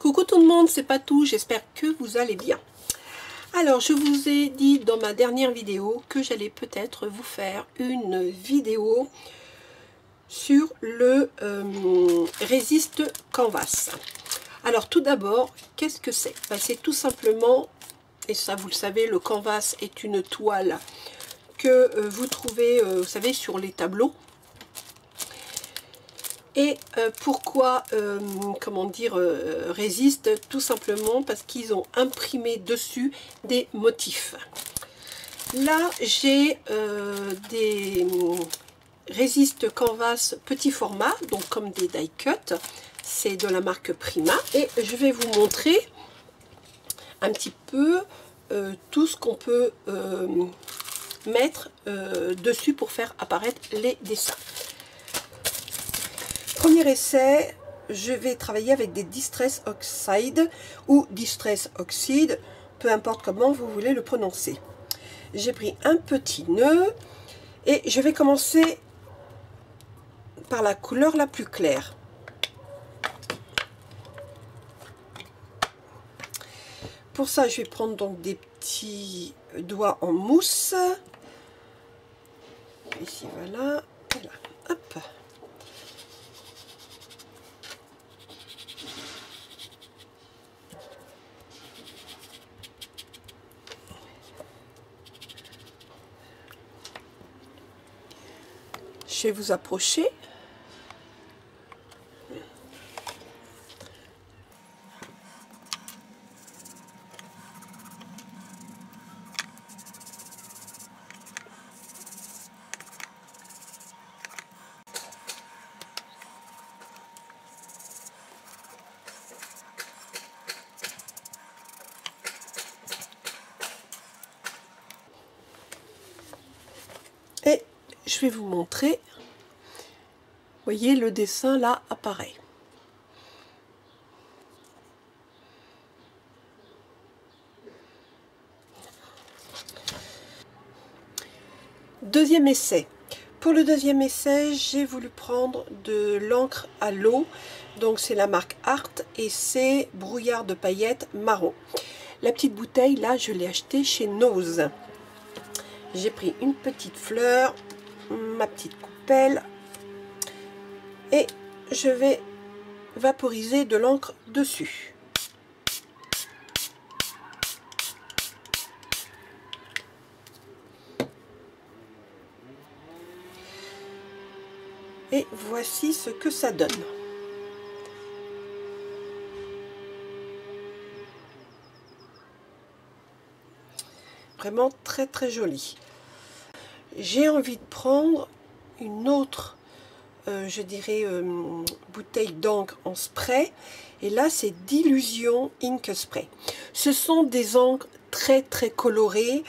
Coucou tout le monde, c'est Patou, j'espère que vous allez bien. Alors, je vous ai dit dans ma dernière vidéo que j'allais peut-être vous faire une vidéo sur le Resist Canvas. Alors, tout d'abord, qu'est-ce que c'est? C'est tout simplement, et ça vous le savez, le canvas est une toile que vous trouvez, vous savez, sur les tableaux. Et pourquoi, comment dire, Resist? Tout simplement parce qu'ils ont imprimé dessus des motifs. Là, j'ai des Resist Canvas petit format, donc comme des die cut. C'est de la marque Prima. Et je vais vous montrer un petit peu tout ce qu'on peut mettre dessus pour faire apparaître les dessins. Premier essai, je vais travailler avec des Distress Oxide ou Distress Oxide, peu importe comment vous voulez le prononcer. J'ai pris un petit nœud et je vais commencer par la couleur la plus claire. Pour ça, je vais prendre donc des petits doigts en mousse. Ici, voilà. Et là, hop. Je vais vous approcher. Et je vais vous montrer. Voyez, le dessin là apparaît. Deuxième essai. Pour le deuxième essai, j'ai voulu prendre de l'encre à l'eau. Donc c'est la marque Art et c'est brouillard de paillettes marron. La petite bouteille là, je l'ai achetée chez Nose. J'ai pris une petite fleur, ma petite coupelle. Et je vais vaporiser de l'encre dessus. Et voici ce que ça donne. Vraiment très très joli. J'ai envie de prendre une autre je dirais bouteille d'encre en spray, et là c'est d'Illusion Ink Spray. Ce sont des encres très très colorées,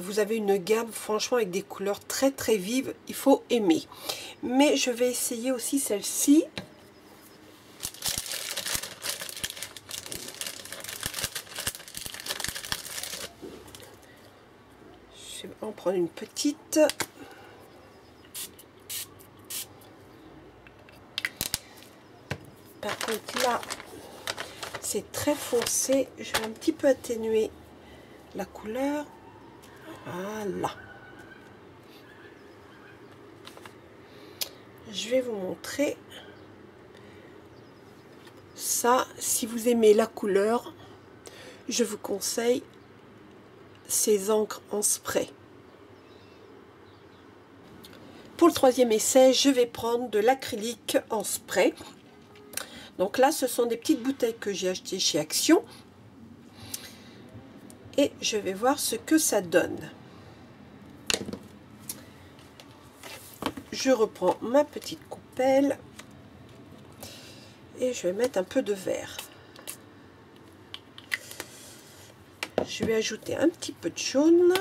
vous avez une gamme franchement avec des couleurs très très vives, il faut aimer. Mais je vais essayer aussi celle-ci. Je vais en prendre une petite. Par contre là, c'est très foncé. Je vais un petit peu atténuer la couleur. Voilà. Je vais vous montrer ça. Si vous aimez la couleur, je vous conseille ces encres en spray. Pour le troisième essai, je vais prendre de l'acrylique en spray. Donc là, ce sont des petites bouteilles que j'ai achetées chez Action. Et je vais voir ce que ça donne. Je reprends ma petite coupelle. Et je vais mettre un peu de vert. Je vais ajouter un petit peu de jaune.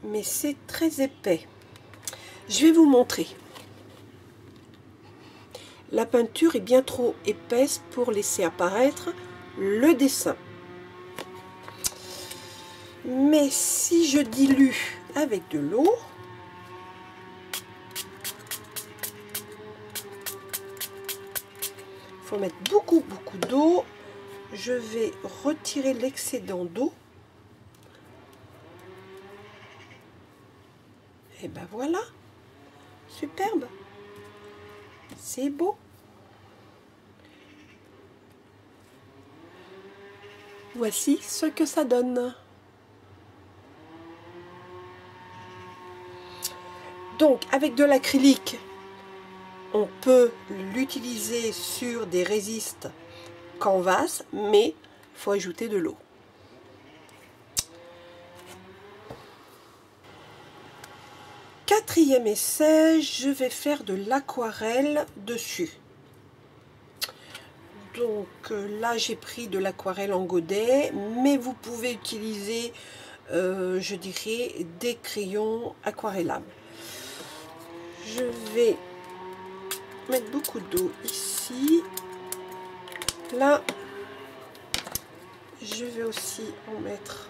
Mais c'est très épais. Je vais vous montrer. La peinture est bien trop épaisse pour laisser apparaître le dessin. Mais si je dilue avec de l'eau, faut mettre beaucoup d'eau. Je vais retirer l'excédent d'eau. Et ben voilà, superbe, c'est beau. Voici ce que ça donne. Donc avec de l'acrylique, on peut l'utiliser sur des résistes canvas, mais il faut ajouter de l'eau. Quatrième essai, je vais faire de l'aquarelle dessus. Donc là j'ai pris de l'aquarelle en godet, mais vous pouvez utiliser, je dirais, des crayons aquarellables. Je vais mettre beaucoup d'eau ici. Là, je vais aussi en mettre.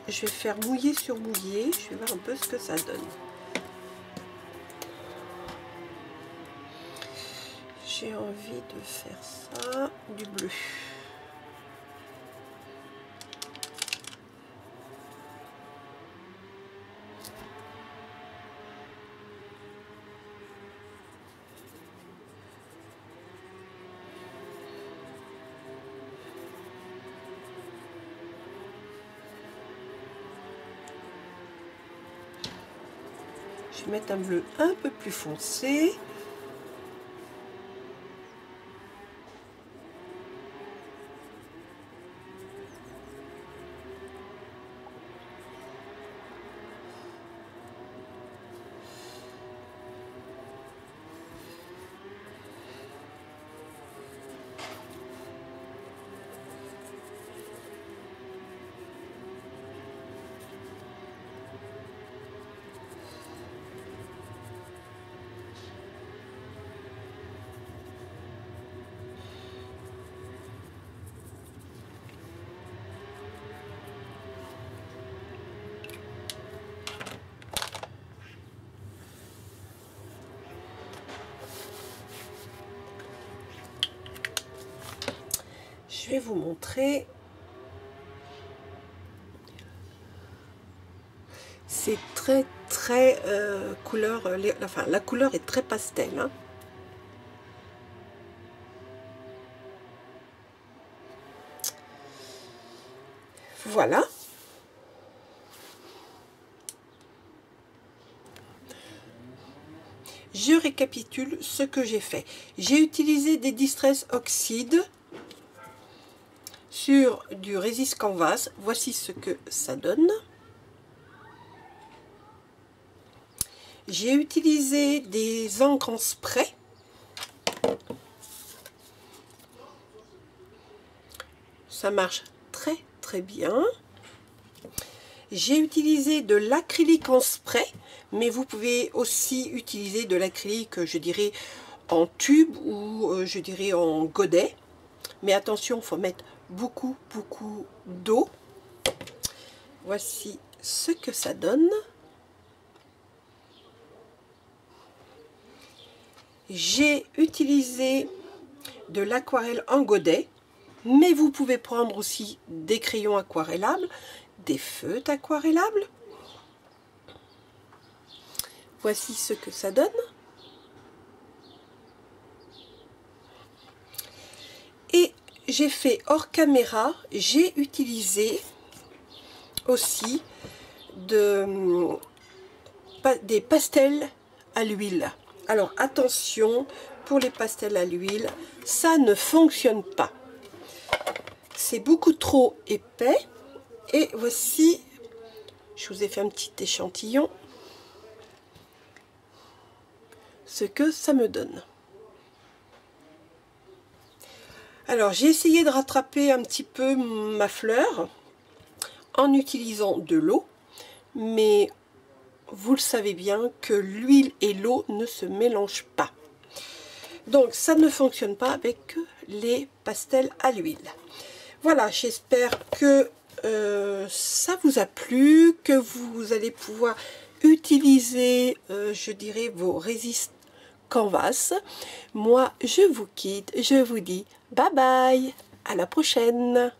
Je vais faire mouiller sur mouiller. Je vais voir un peu ce que ça donne. J'ai envie de faire ça, du bleu. Je vais mettre un bleu un peu plus foncé. Je vais vous montrer. C'est très couleur, enfin la couleur est très pastel, hein. Voilà. Je récapitule ce que j'ai fait. J'ai utilisé des Distress Oxide sur du Resist Canvas. Voici ce que ça donne. J'ai utilisé des encres en spray. Ça marche très bien. J'ai utilisé de l'acrylique en spray, mais vous pouvez aussi utiliser de l'acrylique, je dirais, en tube ou je dirais en godet. Mais attention, il faut mettre beaucoup d'eau. Voici ce que ça donne. J'ai utilisé de l'aquarelle en godet, mais vous pouvez prendre aussi des crayons aquarellables, des feutres aquarellables. Voici ce que ça donne. Et j'ai fait hors caméra, j'ai utilisé aussi des pastels à l'huile. Alors attention, pour les pastels à l'huile, ça ne fonctionne pas. C'est beaucoup trop épais. Et voici, je vous ai fait un petit échantillon, ce que ça me donne. Alors j'ai essayé de rattraper un petit peu ma fleur en utilisant de l'eau, mais vous le savez bien que l'huile et l'eau ne se mélangent pas. Donc ça ne fonctionne pas avec les pastels à l'huile. Voilà, j'espère que ça vous a plu, que vous allez pouvoir utiliser, je dirais, vos résistes Canvas. Moi, je vous quitte, je vous dis bye bye, à la prochaine.